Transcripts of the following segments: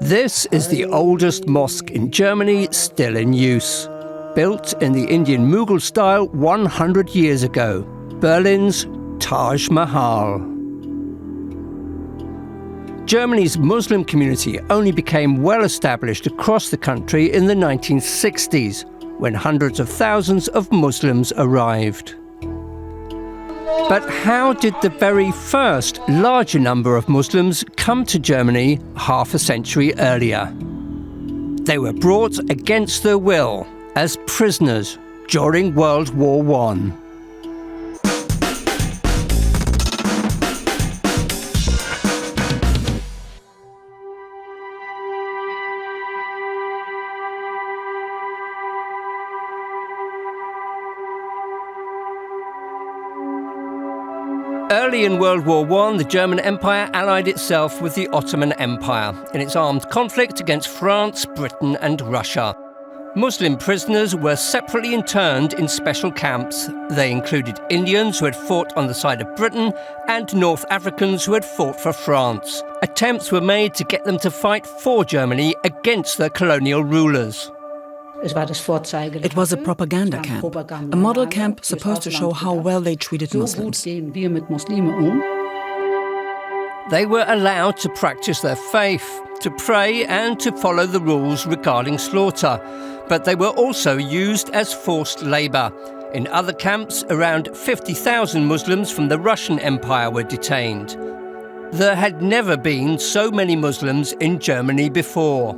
This is the oldest mosque in Germany still in use. Built in the Indian Mughal style 100 years ago, Berlin's Taj Mahal. Germany's Muslim community only became well established across the country in the 1960s, when hundreds of thousands of Muslims arrived. But how did the very first larger number of Muslims come to Germany half a century earlier? They were brought against their will as prisoners during World War I. Early in World War I, the German Empire allied itself with the Ottoman Empire in its armed conflict against France, Britain and Russia. Muslim prisoners were separately interned in special camps. They included Indians who had fought on the side of Britain and North Africans who had fought for France. Attempts were made to get them to fight for Germany against their colonial rulers. It was a propaganda camp, a model camp supposed to show how well they treated Muslims. They were allowed to practice their faith, to pray and to follow the rules regarding slaughter, but they were also used as forced labour. In other camps, around 50,000 Muslims from the Russian Empire were detained. There had never been so many Muslims in Germany before.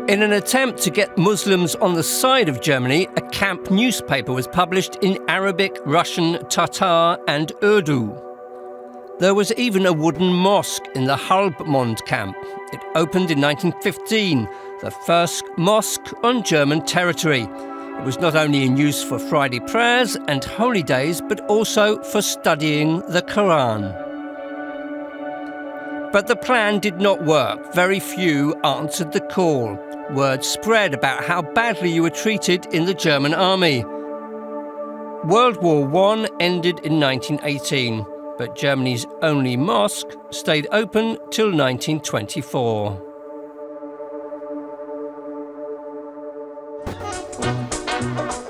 In an attempt to get Muslims on the side of Germany, a camp newspaper was published in Arabic, Russian, Tatar and Urdu. There was even a wooden mosque in the Halbmond camp. It opened in 1915, the first mosque on German territory. It was not only in use for Friday prayers and holy days, but also for studying the Quran. But the plan did not work. Very few answered the call. Word spread about how badly you were treated in the German army. World War I ended in 1918, but Germany's only mosque stayed open till 1924.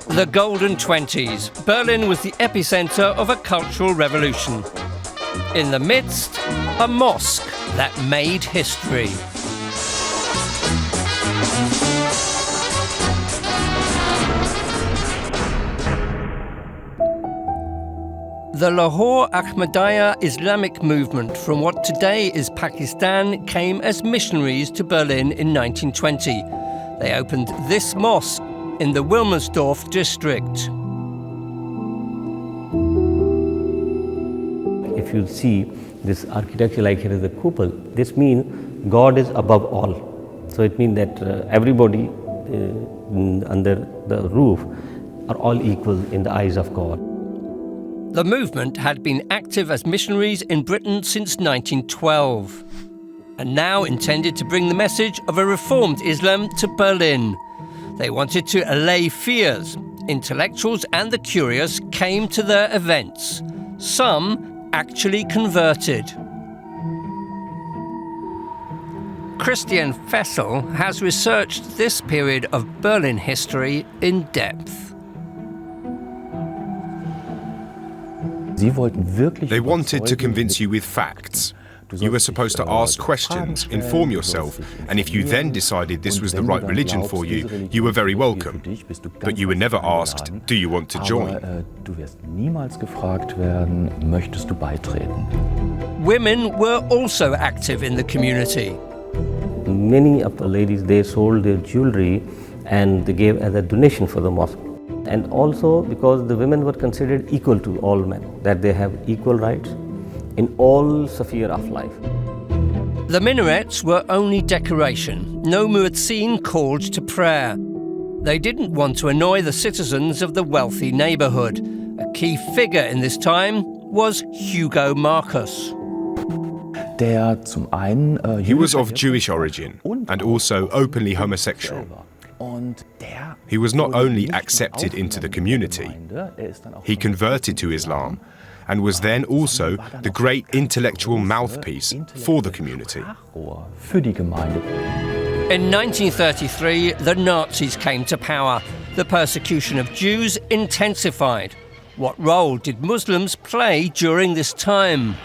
The Golden Twenties. Berlin was the epicenter of a cultural revolution. In the midst, a mosque that made history. The Lahore Ahmadiyya Islamic movement from what today is Pakistan came as missionaries to Berlin in 1920. They opened this mosque in the Wilmersdorf district. If you see this architecture like here is the cupola, this means God is above all. So it means that everybody under the roof are all equal in the eyes of God. The movement had been active as missionaries in Britain since 1912 and now intended to bring the message of a reformed Islam to Berlin. They wanted to allay fears. Intellectuals and the curious came to their events. Some actually converted. Christian Fessel has researched this period of Berlin history in depth. They wanted to convince you with facts. You were supposed to ask questions, inform yourself, and if you then decided this was the right religion for you, you were very welcome. But you were never asked, do you want to join? Women were also active in the community. Many of the ladies, they sold their jewelry and they gave as a donation for the mosque. And also because the women were considered equal to all men, that they have equal rights in all sphere of life. The minarets were only decoration. No muezzin called to prayer. They didn't want to annoy the citizens of the wealthy neighbourhood. A key figure in this time was Hugo Marcus. He was of Jewish origin and also openly homosexual. He was not only accepted into the community, he converted to Islam and was then also the great intellectual mouthpiece for the community. In 1933, the Nazis came to power. The persecution of Jews intensified. What role did Muslims play during this time?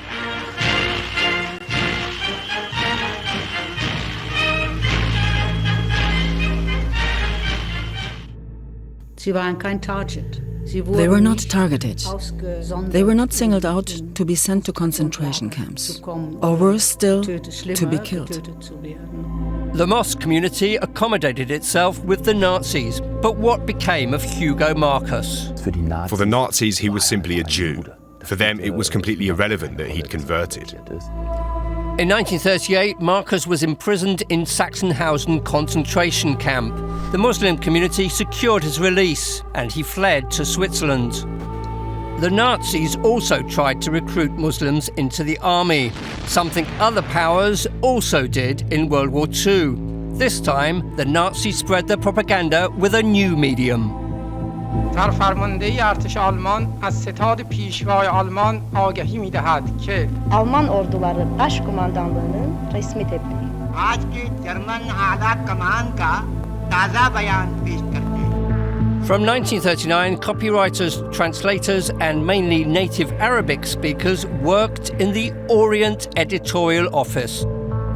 They were not targeted. They were not singled out to be sent to concentration camps, or worse still, to be killed. The Mosque community accommodated itself with the Nazis, but what became of Hugo Marcus? For the Nazis, he was simply a Jew. For them, it was completely irrelevant that he'd converted. In 1938, Marcus was imprisoned in Sachsenhausen concentration camp. The Muslim community secured his release, and he fled to Switzerland. The Nazis also tried to recruit Muslims into the army, something other powers also did in World War II. This time, the Nazis spread their propaganda with a new medium. فرمانده ارتش آلمان از ستاد پیشوای آلمان آگهی می‌دهد که Alman orduları başkumandanlığının resmi tebliği. आज की German आला कमान का ताज़ा बयान पेश करते हैं. From 1939, copywriters, translators, and mainly native Arabic speakers worked in the Orient editorial office.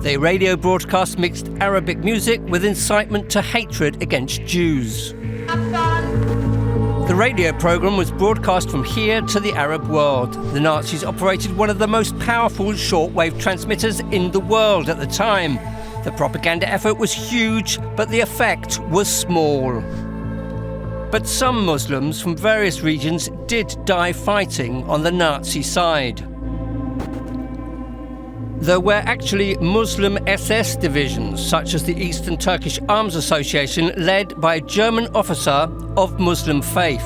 The radio broadcast mixed Arabic music with incitement to hatred against Jews. The radio program was broadcast from here to the Arab world. The Nazis operated one of the most powerful shortwave transmitters in the world at the time. The propaganda effort was huge, but the effect was small. But some Muslims from various regions did die fighting on the Nazi side. There were actually Muslim SS divisions, such as the Eastern Turkish Arms Association, led by a German officer of Muslim faith.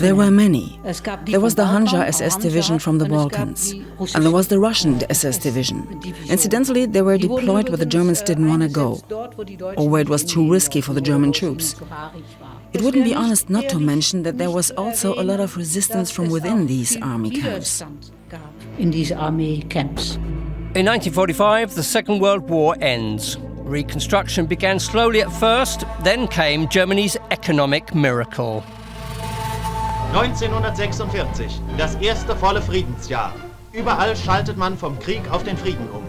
There were many. There was the Hanja SS division from the Balkans, and there was the Russian SS division. Incidentally, they were deployed where the Germans didn't want to go, or where it was too risky for the German troops. It wouldn't be honest not to mention that there was also a lot of resistance from within these army camps. In 1945, the Second World War ends. Reconstruction began slowly at first, then came Germany's economic miracle. 1946, das erste volle Friedensjahr. Überall schaltet man vom Krieg auf den Frieden um.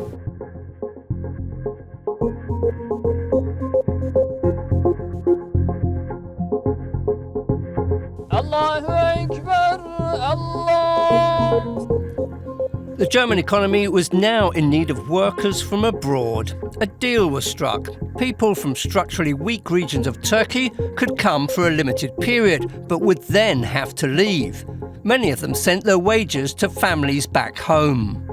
Allahu Akbar, Allah! The German economy was now in need of workers from abroad. A deal was struck. People from structurally weak regions of Turkey could come for a limited period, but would then have to leave. Many of them sent their wages to families back home.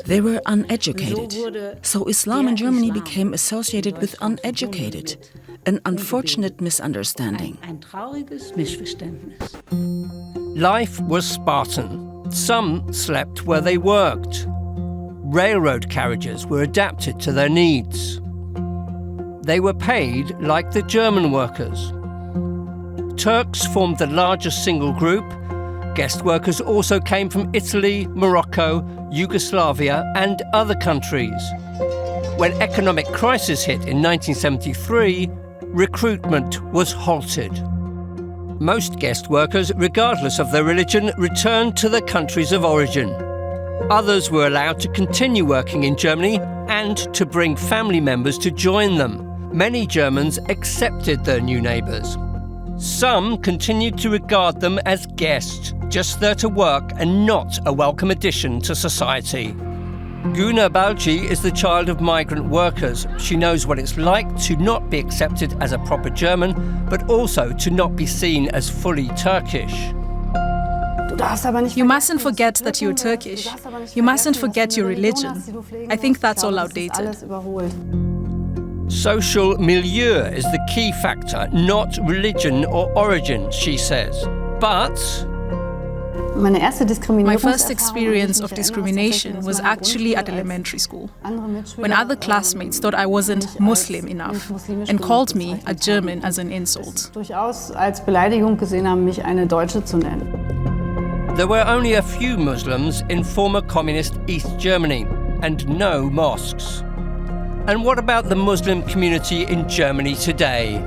They were uneducated. So Islam in Germany became associated with uneducated. An unfortunate misunderstanding. Life was Spartan. Some slept where they worked. Railroad carriages were adapted to their needs. They were paid like the German workers. Turks formed the largest single group. Guest workers also came from Italy, Morocco, Yugoslavia, and other countries. When economic crisis hit in 1973, recruitment was halted. Most guest workers, regardless of their religion, returned to their countries of origin. Others were allowed to continue working in Germany and to bring family members to join them. Many Germans accepted their new neighbours. Some continued to regard them as guests, just there to work and not a welcome addition to society. Guna Balci is the child of migrant workers. She knows what it's like to not be accepted as a proper German, but also to not be seen as fully Turkish. You mustn't forget that you're Turkish. You mustn't forget your religion. I think that's all outdated. Social milieu is the key factor, not religion or origin, she says. But My first experience of discrimination was actually at elementary school, when other classmates thought I wasn't Muslim enough and called me a German as an insult. There were only a few Muslims in former communist East Germany and no mosques. And what about the Muslim community in Germany today?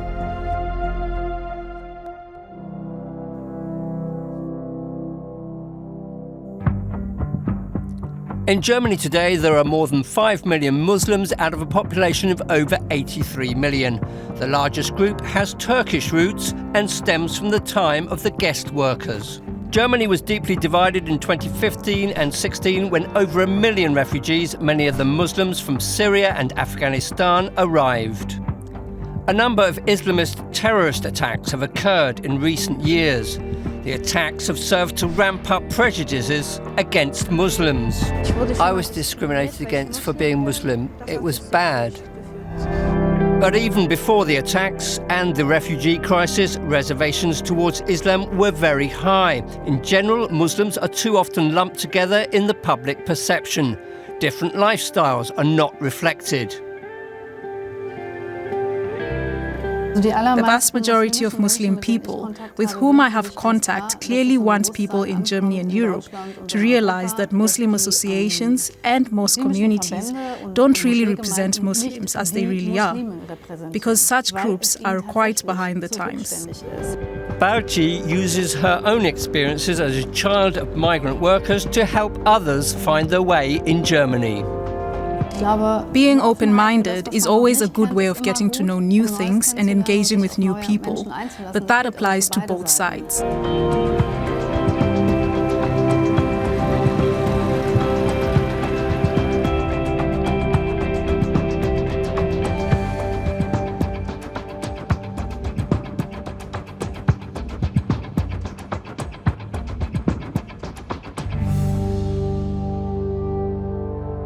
In Germany today, there are more than 5 million Muslims out of a population of over 83 million. The largest group has Turkish roots and stems from the time of the guest workers. Germany was deeply divided in 2015 and 16 when over 1 million refugees, many of them Muslims from Syria and Afghanistan, arrived. A number of Islamist terrorist attacks have occurred in recent years. The attacks have served to ramp up prejudices against Muslims. I was discriminated against for being Muslim. It was bad. But even before the attacks and the refugee crisis, reservations towards Islam were very high. In general, Muslims are too often lumped together in the public perception. Different lifestyles are not reflected. The vast majority of Muslim people with whom I have contact clearly want people in Germany and Europe to realize that Muslim associations and mosque communities don't really represent Muslims as they really are, because such groups are quite behind the times. Balci uses her own experiences as a child of migrant workers to help others find their way in Germany. Being open-minded is always a good way of getting to know new things and engaging with new people, but that applies to both sides.